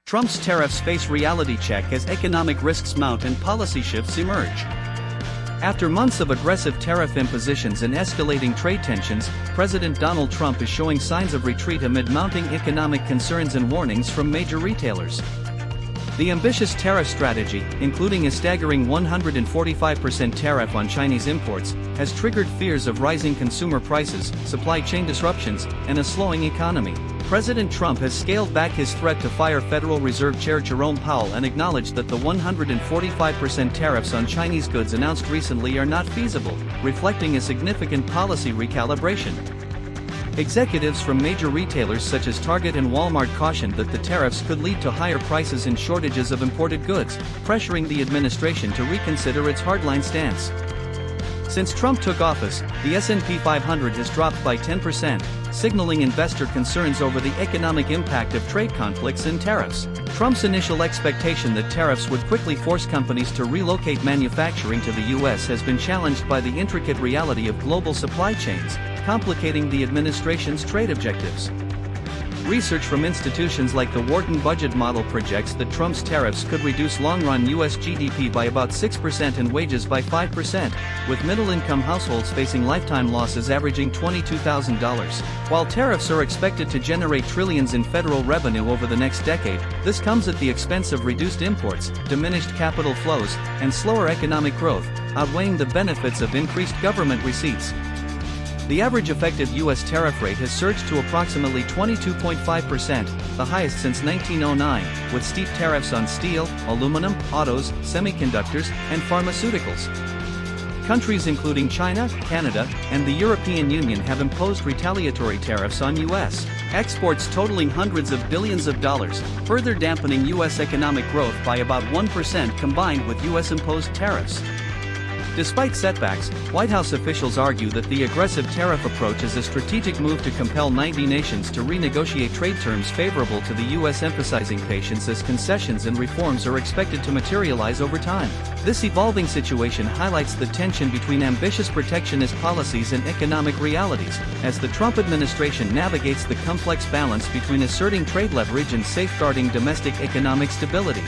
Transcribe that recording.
Trump's tariffs face reality check as economic risks mount and policy shifts emerge. After months of aggressive tariff impositions and escalating trade tensions, President Donald Trump is showing signs of retreat amid mounting economic concerns and warnings from major retailers. The ambitious tariff strategy, including a staggering 145% tariff on Chinese imports, has triggered fears of rising consumer prices, supply chain disruptions, and a slowing economy. President Trump has scaled back his threat to fire Federal Reserve Chair Jerome Powell and acknowledged that the 145% tariffs on Chinese goods announced recently are not feasible, reflecting a significant policy recalibration. Executives from major retailers such as Target and Walmart cautioned that the tariffs could lead to higher prices and shortages of imported goods, pressuring the administration to reconsider its hardline stance. Since Trump took office, the S&P 500 has dropped by 10%, signaling investor concerns over the economic impact of trade conflicts and tariffs. Trump's initial expectation that tariffs would quickly force companies to relocate manufacturing to the U.S. has been challenged by the intricate reality of global supply chains, complicating the administration's trade objectives. Research from institutions like the Wharton Budget Model projects that Trump's tariffs could reduce long-run U.S. GDP by about 6% and wages by 5%, with middle-income households facing lifetime losses averaging $22,000. While tariffs are expected to generate trillions in federal revenue over the next decade, this comes at the expense of reduced imports, diminished capital flows, and slower economic growth, outweighing the benefits of increased government receipts. The average effective U.S. tariff rate has surged to approximately 22.5%, the highest since 1909, with steep tariffs on steel, aluminum, autos, semiconductors, and pharmaceuticals. Countries including China, Canada, and the European Union have imposed retaliatory tariffs on U.S. exports totaling hundreds of billions of dollars, further dampening U.S. economic growth by about 1% combined with U.S.-imposed tariffs. Despite setbacks, White House officials argue that the aggressive tariff approach is a strategic move to compel 90 nations to renegotiate trade terms favorable to the U.S., emphasizing patience as concessions and reforms are expected to materialize over time. This evolving situation highlights the tension between ambitious protectionist policies and economic realities, as the Trump administration navigates the complex balance between asserting trade leverage and safeguarding domestic economic stability.